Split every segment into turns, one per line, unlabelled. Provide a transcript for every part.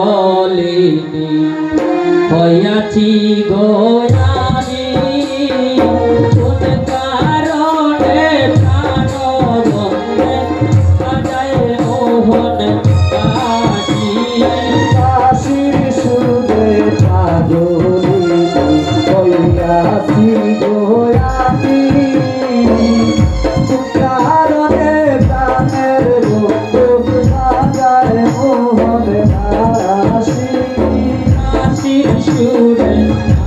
পাগলিনী হইয়াছি গো আমি কোন কারণে প্রাণ বন্ধে বাজায় মোহন কাশী
কাশীর সুরে পাগলিনী হইয়াছি গো আমি কোন কারণে প্রাণের বন্ধু বাজায় মোহন কাশী
কাশীর সুরে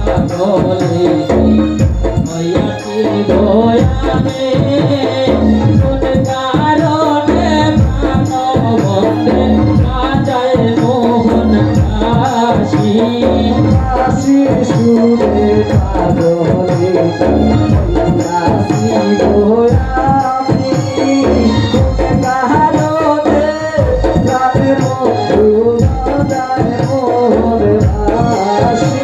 পাগলিনী হইয়াছি গো আমি কোন কারণে প্রাণ বন্ধে বাজায় মোহন কাশী
কাশীর সুরে পাগলিনী হইয়াছি গো আমি কোন কারণে প্রাণের বন্ধু বাজায় মোহন কাশী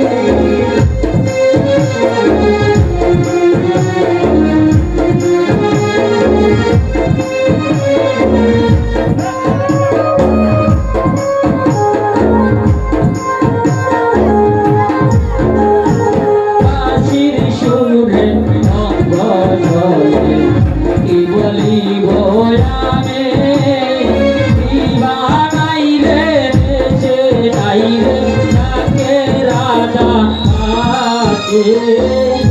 কাশীর সুরে অঙ্গজলে কি বলিব আমি দিবানাই রে দেশে নাই রে তাকে রাজা আছে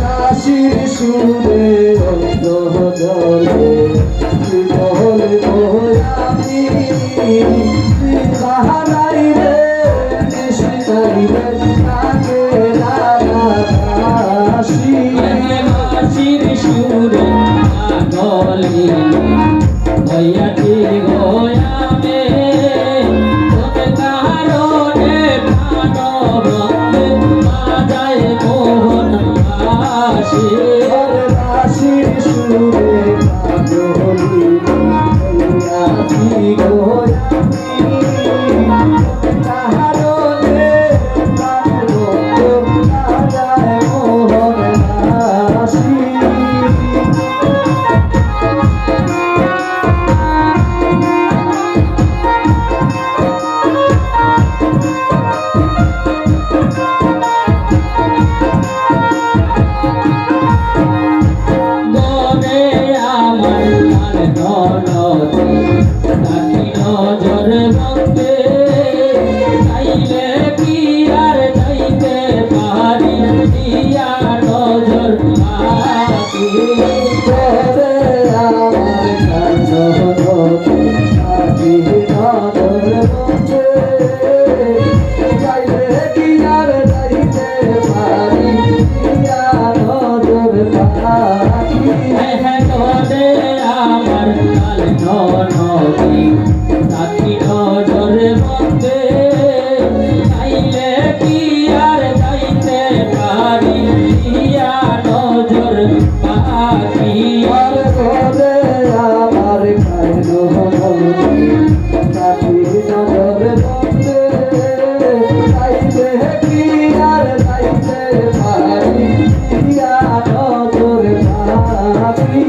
কাশীর সুরে অন্তঃজলে কি বলবো আমি বাহারাই রে কৃষ্ণাই রে তাকে রাধা কাশী
কাশীর সুরে পাগলিনী হইয়াছি গো আমি কোন কারণে প্রাণ বন্ধে বাজায় মোহন কাশী
কাশীর সুরে পাগলিনী হইয়াছি গো আমি কারণে প্রাণের বন্ধু বাজায় মোহন কাশী
গনে আমার ননদে তাকি নজর বন্ধে চাইলে কি আর যাইতে পারি দিয়া নজর পাতি
তোরে আমার কান্নতে আছি নজর বন্ধে চাইলে কি আর যাইতে পারি ইয়া নজর পাখি
গনে আমার ননদে তাকি নজর বন্ধে চাইলে কি আর যাইতে পারি দিয়া নজর পাতি
আর তোরে আমার কান্নতে আছি নজর বন্ধে চাইলে কি আর যাইতে পারি ইয়া নজর পাখি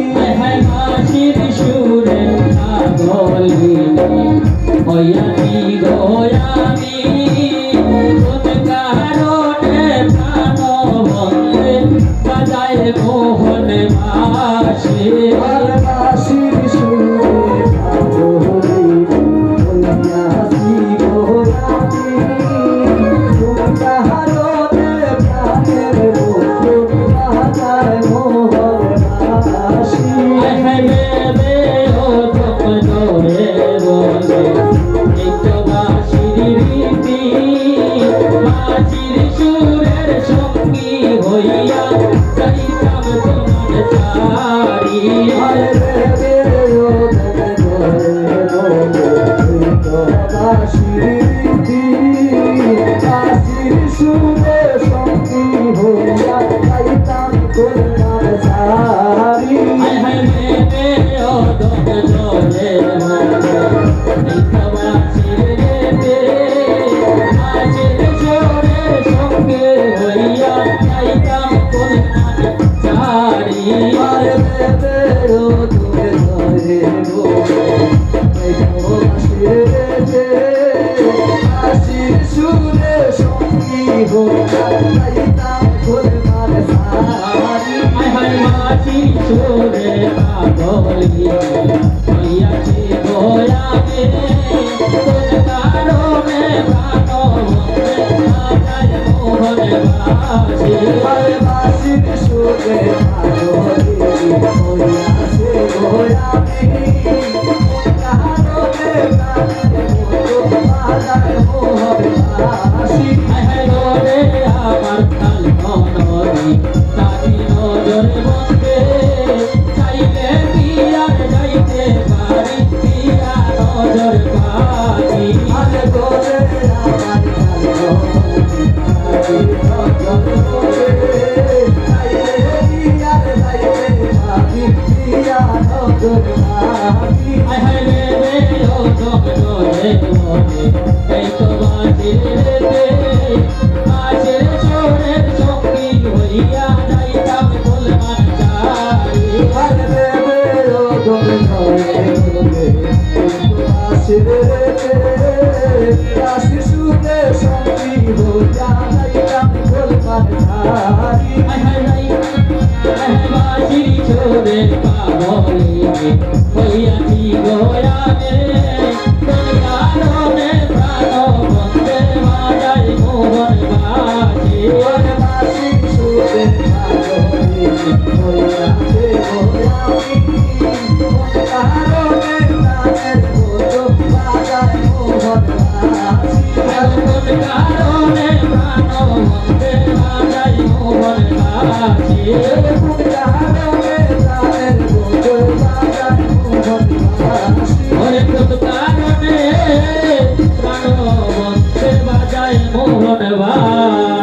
কাশীর সুরে পাগলিনী হইয়াছি গো আমি কোন কারণে প্রাণ বন্ধে বাজায় মোহন কাশী
আর কাশীর সুরে পাগলিনী হইয়াছি গো আমি কোন কারণে প্রাণের বন্ধু বাজায় মোহন কাশী
দেবে ও তোমরে বলে এই তো বাঁশির রীতি
হইয়া যাইতাম গোলমাল সারি
হায় হায় মাছি সুরে পাগলি হইয়াছি গোয়াবে কোন কারণে প্রাণ বন্ধে বাজায় মোহন বাসি
বাসির সুরে পাগলি হইয়াছে গোয়াবি কারণে গানের মতো বাজায় মোহন বাসি
হায় হায় গোরে আমার কাল মনরি তারি নজর বন্ধে চাইলে পিয়ার যাইতে পারি পিয়া নজর পাখি
আজ গোরে আমার কালো আজি নজর করে আইলে ইয়ার যাইতে পারি পিয়া নজর পাখি
হায় হায় রে রে ও জগরে মনে এই তো বাজির রে আজের চোরের সঙ্গী হইয়া যাইতাম গোলমান চারি
আর দেবে ও দোলে দোলে আসিরে আসি সুরে সঙ্গী হইয়া যাইতাম গোলমাল ধারি
হায় হায় হায় হায় বাজির চোরের পাগলি হইয়াছি গোয়াবে কোন কারণে প্রাণ বন্ধে বাজায় মোহন বাসি
বাসি সুরে পাগলি হইয়াছে গোলাপি কারণে তাদের মতো বাজায় মোহন বাসি
কোন কারণে প্রাণ বন্ধে বাজায় মোহন বাসি ওরে কোন কারণে প্রাণ বন্ধে বাজায় মোহন বাসি